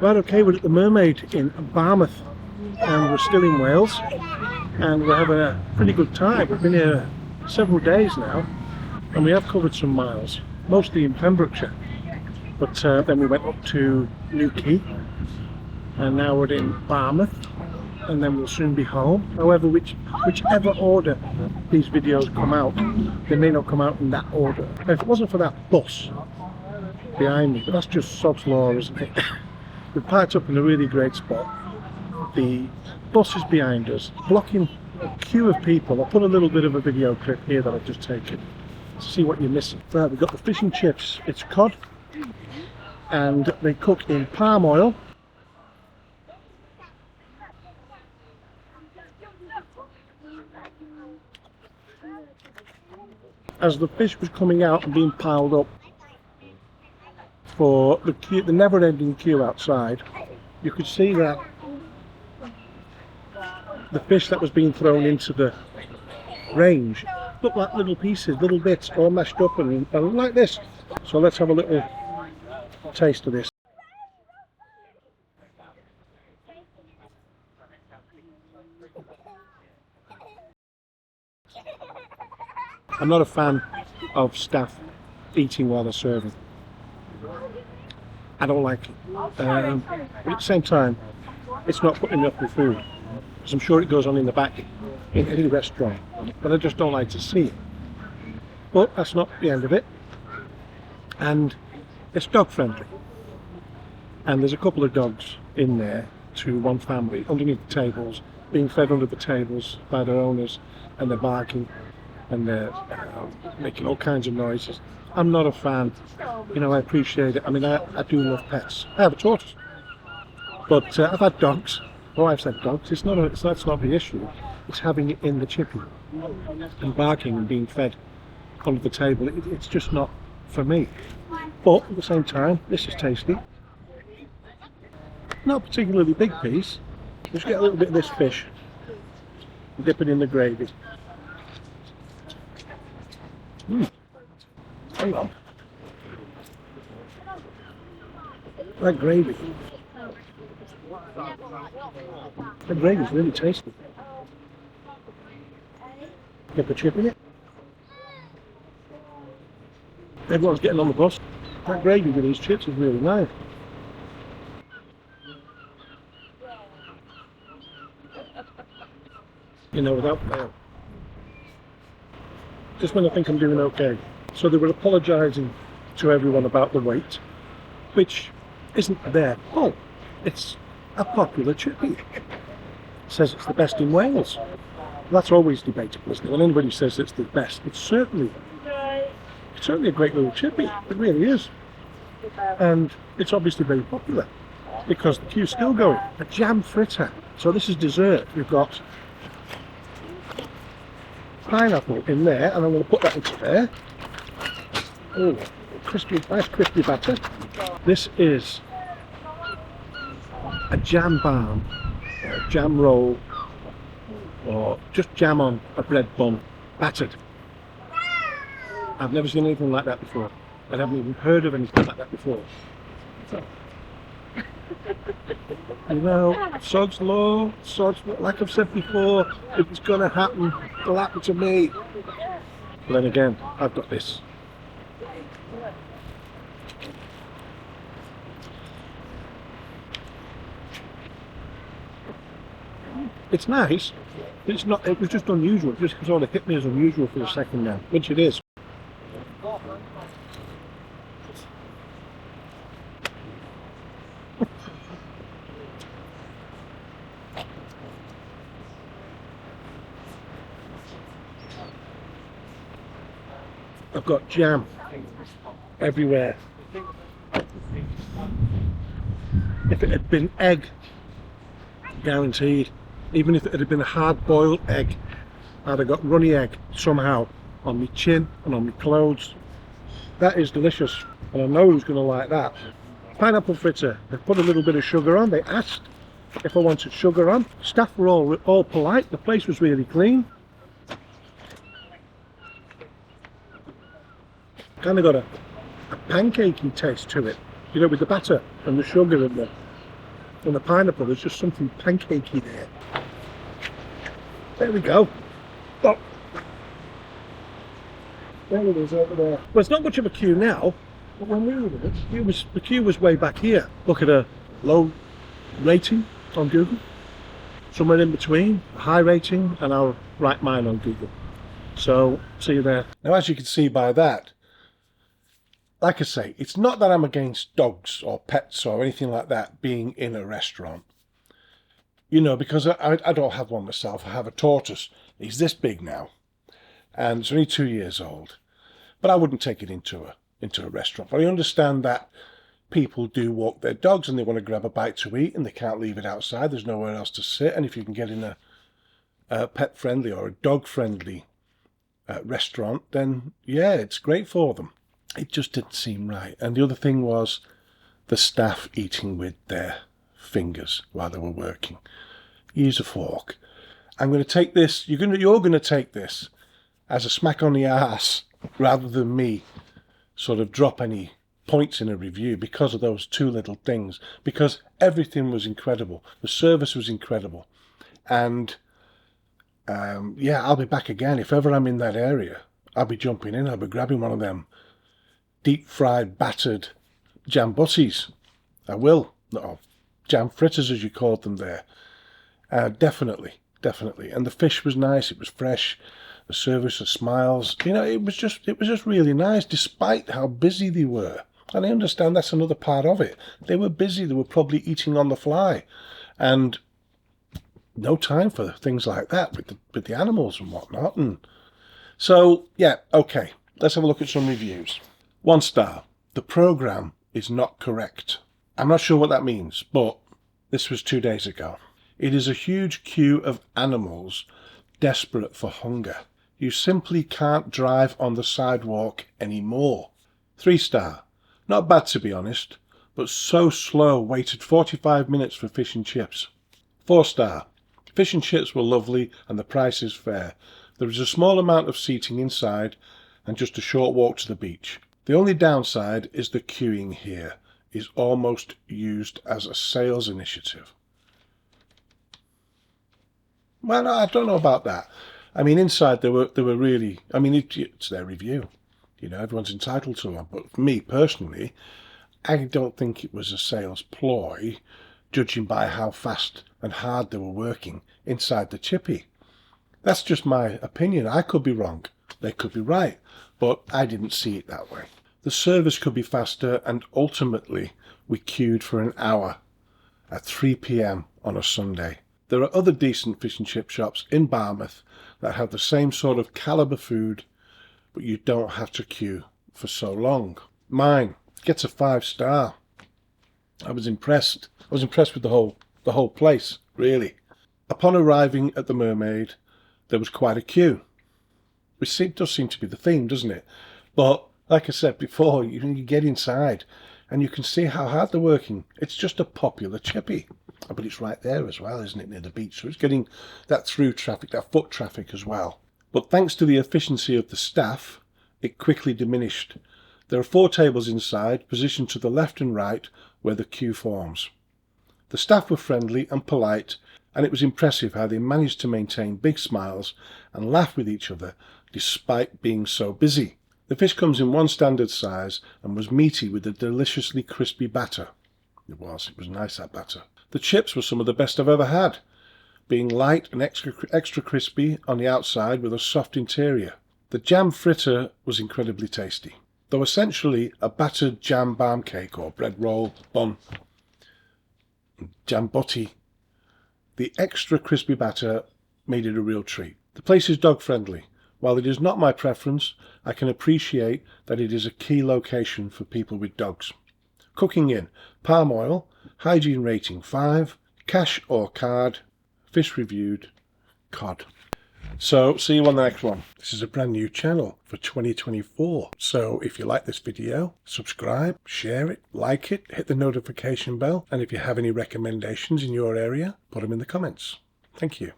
Right, okay, we're at the Mermaid in Barmouth and we're still in Wales and we're having a pretty good time. We've been here several days now and we have covered some miles, mostly in Pembrokeshire, but then we went up to Newquay and now we're in Barmouth and then we'll soon be home. However, whichever order these videos come out, they may not come out in that order. Now, if it wasn't for that bus behind me, but that's just sod's law, isn't it? We've parked up in a really great spot. The bus is behind us, blocking a queue of people. I'll put a little bit of a video clip here that I've just taken to see what you're missing. Right, we've got the fish and chips. It's cod, and they cook in palm oil. As the fish was coming out and being piled up for the queue, the never-ending queue outside, you could see that the fish that was being thrown into the range looked like little pieces, little bits, all mashed up and like this. So let's have a little taste of this. I'm not a fan of staff eating while they're serving. I don't like it. But at the same time, it's not putting me off with food, because I'm sure it goes on in the back in any restaurant, but I just don't like to see it. But that's not the end of it. And it's dog friendly. And there's a couple of dogs in there to one family underneath the tables, being fed under the tables by their owners, and they're barking and they're making all kinds of noises. I'm not a fan, you know. I appreciate it. I mean, I do love pets. I have a tortoise, but I've had dogs. My wife said dogs. That's not the issue. It's having it in the chippy and barking and being fed under the table. It's just not for me. But at the same time, this is tasty. Not a particularly big piece. Just get a little bit of this fish and dip it in the gravy. Hang on. That gravy. The gravy's really tasty. Get the chip in it. Everyone's getting on the bus. That gravy with these chips is really nice. You know, without fail. Just when I think I'm doing okay. So they were apologising to everyone about the wait, which isn't their fault. It's a popular chippy. Says it's the best in Wales. That's always debatable, isn't it? When anybody says it's the best, it's certainly a great little chippy. It really is. And it's obviously very popular because the queue's still going. A jam fritter. So this is dessert. We've got pineapple in there, and I'm going to put that into there. Oh, nice crispy batter. This is a jam balm, or a jam roll, or just jam on a bread bun, battered. I've never seen anything like that before. I haven't even heard of anything like that before. So, you know, sod's law, like I've said before, if it's going to happen, it'll happen to me. But then again, I've got this. It's nice, but it's not. It was just unusual. It just sort of hit me as unusual for a second now, which it is. I've got jam everywhere. If it had been egg, guaranteed, even if it had been a hard-boiled egg, I'd have got runny egg somehow on my chin and on my clothes. That is delicious, and I know who's going to like that. Pineapple fritter. They put a little bit of sugar on. They asked if I wanted sugar on. Staff were all polite. The place was really clean. Kind of got a pancakey taste to it, you know, with the batter and the sugar and And the pineapple, there's just something pancakey there. There we go. Oh. There it is over there. Well, it's not much of a queue now, but when we were with it, the queue was way back here. Look at a low rating on Google. Somewhere in between, a high rating, and I'll write mine on Google. So, see you there. Now, as you can see by that, like I say, it's not that I'm against dogs or pets or anything like that being in a restaurant. You know, because I don't have one myself. I have a tortoise. He's this big now, and it's only 2 years old. But I wouldn't take it into a restaurant. But I understand that people do walk their dogs and they want to grab a bite to eat and they can't leave it outside. There's nowhere else to sit. And if you can get in a pet-friendly or a dog-friendly restaurant, then yeah, it's great for them. It just didn't seem right. And the other thing was the staff eating with their fingers while they were working. Use a fork. I'm going to take this, you're going to take this as a smack on the arse rather than me sort of drop any points in a review because of those two little things, because everything was incredible. The service was incredible. And yeah, I'll be back again. If ever I'm in that area, I'll be jumping in. I'll be grabbing one of them deep fried battered jam butties. I will. No, jam fritters as you called them there. Definitely. And the fish was nice. It was fresh. The service of smiles. You know, it was just really nice, despite how busy they were. And I understand that's another part of it. They were busy. They were probably eating on the fly, and no time for things like that with the animals and whatnot. And so, yeah, okay. Let's have a look at some reviews. 1 star. The program is not correct. I'm not sure what that means, but this was 2 days ago. It is a huge queue of animals desperate for hunger. You simply can't drive on the sidewalk anymore. 3 star. Not bad, to be honest, but so slow. Waited 45 minutes for fish and chips. 4 star. Fish and chips were lovely and the price is fair. There is a small amount of seating inside and just a short walk to the beach. The only downside is the queuing here is almost used as a sales initiative. Well, I don't know about that. I mean, inside they were really, I mean, it's their review. You know, everyone's entitled to one. But for me personally, I don't think it was a sales ploy, judging by how fast and hard they were working inside the Chippy. That's just my opinion. I could be wrong. They could be right. But I didn't see it that way. The service could be faster, and ultimately we queued for an hour at 3 p.m. on a Sunday. There are other decent fish and chip shops in Barmouth that have the same sort of calibre food, but you don't have to queue for so long. Mine gets a 5 star. I was impressed. I was impressed with the whole place, really. Upon arriving at the Mermaid, there was quite a queue, which does seem to be the theme, doesn't it? But like I said before, you get inside and you can see how hard they're working. It's just a popular Chippy. But it's right there as well, isn't it, near the beach? So it's getting that through traffic, that foot traffic as well. But thanks to the efficiency of the staff, it quickly diminished. There are 4 tables inside, positioned to the left and right, where the queue forms. The staff were friendly and polite, and it was impressive how they managed to maintain big smiles and laugh with each other, despite being so busy. The fish comes in 1 standard size and was meaty with a deliciously crispy batter. It was nice, that batter. The chips were some of the best I've ever had, being light and extra crispy on the outside with a soft interior. The jam fritter was incredibly tasty, though essentially a battered jam barm cake or bread roll, bun, jam butty. The extra crispy batter made it a real treat. The place is dog friendly. While it is not my preference, I can appreciate that it is a key location for people with dogs. Cooking in: palm oil, hygiene rating 5, cash or card, fish reviewed, cod. So see you on the next one. This is a brand new channel for 2024. So if you like this video, subscribe, share it, like it, hit the notification bell. And if you have any recommendations in your area, put them in the comments. Thank you.